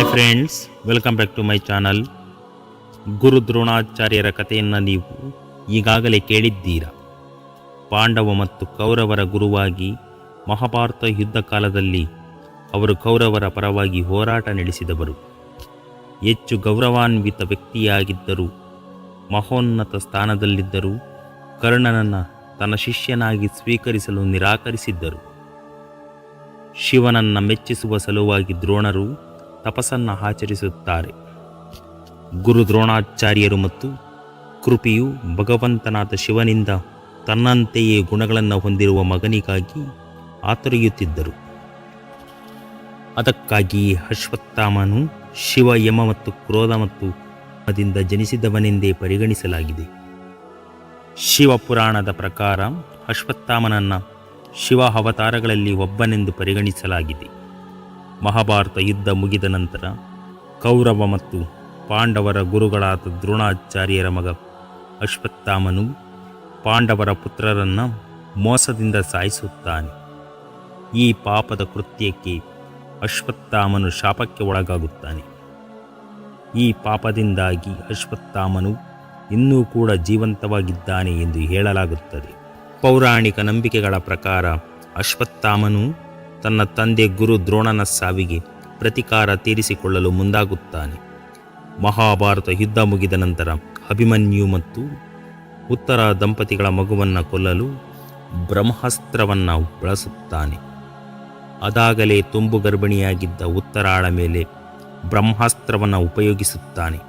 Hi friends, welcome back to my channel. ಗುರು ದ್ರೋಣಾಚಾರ್ಯರ ಕಥೆಯನ್ನು ನೀವು ಈಗಾಗಲೇ ಕೇಳಿದ್ದೀರಾ. ಪಾಂಡವ ಮತ್ತು ಕೌರವರ ಗುರುವಾಗಿ ಮಹಾಭಾರತ ಯುದ್ಧ ಕಾಲದಲ್ಲಿ ಅವರು ಕೌರವರ ಪರವಾಗಿ ಹೋರಾಟ ನಡೆಸಿದವರು. ಹೆಚ್ಚು ಗೌರವಾನ್ವಿತ ವ್ಯಕ್ತಿಯಾಗಿದ್ದರು. ಮಹೋನ್ನತ ಸ್ಥಾನದಲ್ಲಿದ್ದರೂ ಕರ್ಣನನ್ನು ತನ್ನ ಶಿಷ್ಯನಾಗಿ ಸ್ವೀಕರಿಸಲು ನಿರಾಕರಿಸಿದ್ದರು. ಶಿವನನ್ನು ಮೆಚ್ಚಿಸುವ ಸಲುವಾಗಿ ದ್ರೋಣರು ತಪಸ್ಸನ್ನು ಆಚರಿಸುತ್ತಾರೆ. ಗುರು ದ್ರೋಣಾಚಾರ್ಯರು ಮತ್ತು ಕೃಪೆಯು ಭಗವಂತನಾದ ಶಿವನಿಂದ ತನ್ನಂತೆಯೇ ಗುಣಗಳನ್ನು ಹೊಂದಿರುವ ಮಗನಿಗಾಗಿ ಆತೊರೆಯುತ್ತಿದ್ದರು. ಅದಕ್ಕಾಗಿ ಅಶ್ವತ್ಥಾಮನು ಶಿವ, ಯಮ ಮತ್ತು ಕ್ರೋಧ ಮತ್ತು ದಿಂದ ಜನಿಸಿದವನೆಂದೇ ಪರಿಗಣಿಸಲಾಗಿದೆ. ಶಿವಪುರಾಣದ ಪ್ರಕಾರ ಅಶ್ವತ್ಥಾಮನನ್ನು ಶಿವ ಅವತಾರಗಳಲ್ಲಿ ಒಬ್ಬನೆಂದು ಪರಿಗಣಿಸಲಾಗಿದೆ. ಮಹಾಭಾರತ ಯುದ್ಧ ಮುಗಿದ ನಂತರ ಕೌರವ ಮತ್ತು ಪಾಂಡವರ ಗುರುಗಳಾದ ದ್ರೋಣಾಚಾರ್ಯರ ಮಗ ಅಶ್ವತ್ಥಾಮನು ಪಾಂಡವರ ಪುತ್ರರನ್ನು ಮೋಸದಿಂದ ಸಾಯಿಸುತ್ತಾನೆ. ಈ ಪಾಪದ ಕೃತ್ಯಕ್ಕೆ ಅಶ್ವತ್ಥಾಮನು ಶಾಪಕ್ಕೆ ಒಳಗಾಗುತ್ತಾನೆ. ಈ ಪಾಪದಿಂದಾಗಿ ಅಶ್ವತ್ಥಾಮನು ಇನ್ನೂ ಕೂಡ ಜೀವಂತವಾಗಿದ್ದಾನೆ ಎಂದು ಹೇಳಲಾಗುತ್ತದೆ. ಪೌರಾಣಿಕ ನಂಬಿಕೆಗಳ ಪ್ರಕಾರ ಅಶ್ವತ್ಥಾಮನು ತನ್ನ ತಂದೆ ಗುರು ದ್ರೋಣನ ಸಾವಿಗೆ ಪ್ರತೀಕಾರ ತೀರಿಸಿಕೊಳ್ಳಲು ಮುಂದಾಗುತ್ತಾನೆ. ಮಹಾಭಾರತ ಯುದ್ಧ ಮುಗಿದ ನಂತರ ಅಭಿಮನ್ಯು ಮತ್ತು ಉತ್ತರ ದಂಪತಿಗಳ ಮಗುವನ್ನು ಕೊಲ್ಲಲು ಬ್ರಹ್ಮಾಸ್ತ್ರವನ್ನು ಬಳಸುತ್ತಾನೆ. ಅದಾಗಲೇ ತುಂಬು ಗರ್ಭಿಣಿಯಾಗಿದ್ದ ಉತ್ತರಾಳ ಮೇಲೆ ಬ್ರಹ್ಮಾಸ್ತ್ರವನ್ನು ಉಪಯೋಗಿಸುತ್ತಾನೆ.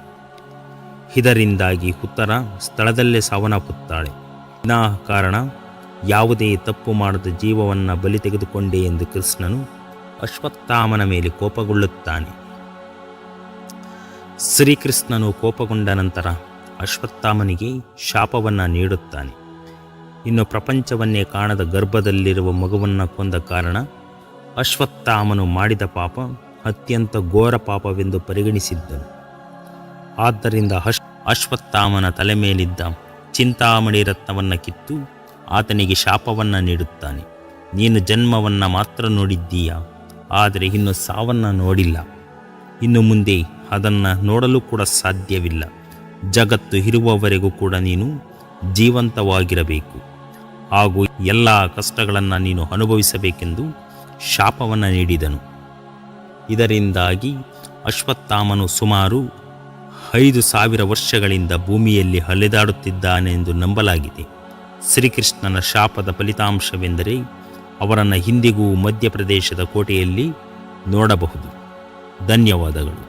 ಇದರಿಂದಾಗಿ ಉತ್ತರ ಸ್ಥಳದಲ್ಲೇ ಸಾವನ್ನಪ್ಪುತ್ತಾಳೆ. ಕಾರಣ ಯಾವುದೇ ತಪ್ಪು ಮಾಡದ ಜೀವವನ್ನು ಬಲಿ ತೆಗೆದುಕೊಂಡೆ ಎಂದು ಕೃಷ್ಣನು ಅಶ್ವತ್ಥಾಮನ ಮೇಲೆ ಕೋಪಗೊಳ್ಳುತ್ತಾನೆ. ಶ್ರೀಕೃಷ್ಣನು ಕೋಪಗೊಂಡ ನಂತರ ಅಶ್ವತ್ಥಾಮನಿಗೆ ಶಾಪವನ್ನು ನೀಡುತ್ತಾನೆ. ಇನ್ನು ಪ್ರಪಂಚವನ್ನೇ ಕಾಣದ ಗರ್ಭದಲ್ಲಿರುವ ಮಗುವನ್ನು ಕೊಂದ ಕಾರಣ ಅಶ್ವತ್ಥಾಮನು ಮಾಡಿದ ಪಾಪ ಅತ್ಯಂತ ಘೋರ ಪಾಪವೆಂದು ಪರಿಗಣಿಸಿದ್ದನು. ಆದ್ದರಿಂದ ಅಶ್ವತ್ಥಾಮನ ತಲೆ ಮೇಲಿದ್ದ ಚಿಂತಾಮಣಿ ರತ್ನವನ್ನು ಕಿತ್ತು ಆತನಿಗೆ ಶಾಪವನ್ನು ನೀಡುತ್ತಾನೆ. ನೀನು ಜನ್ಮವನ್ನು ಮಾತ್ರ ನೋಡಿದ್ದೀಯಾ, ಆದರೆ ಇನ್ನು ಸಾವನ್ನು ನೋಡಿಲ್ಲ. ಇನ್ನು ಮುಂದೆ ಅದನ್ನು ನೋಡಲು ಕೂಡ ಸಾಧ್ಯವಿಲ್ಲ. ಜಗತ್ತು ಇರುವವರೆಗೂ ಕೂಡ ನೀನು ಜೀವಂತವಾಗಿರಬೇಕು ಹಾಗೂ ಎಲ್ಲ ಕಷ್ಟಗಳನ್ನು ನೀನು ಅನುಭವಿಸಬೇಕೆಂದು ಶಾಪವನ್ನು ನೀಡಿದನು. ಇದರಿಂದಾಗಿ ಅಶ್ವತ್ಥಾಮನು ಸುಮಾರು 5,000 ವರ್ಷಗಳಿಂದ ಭೂಮಿಯಲ್ಲಿ ಅಲೆದಾಡುತ್ತಿದ್ದಾನೆಂದು ನಂಬಲಾಗಿದೆ. ಶ್ರೀಕೃಷ್ಣನ ಶಾಪದ ಫಲಿತಾಂಶವೆಂದರೆ ಅವರನ್ನು ಇಂದಿಗೂ ಮಧ್ಯಪ್ರದೇಶದ ಕೋಟೆಯಲ್ಲಿ ನೋಡಬಹುದು. ಧನ್ಯವಾದಗಳು.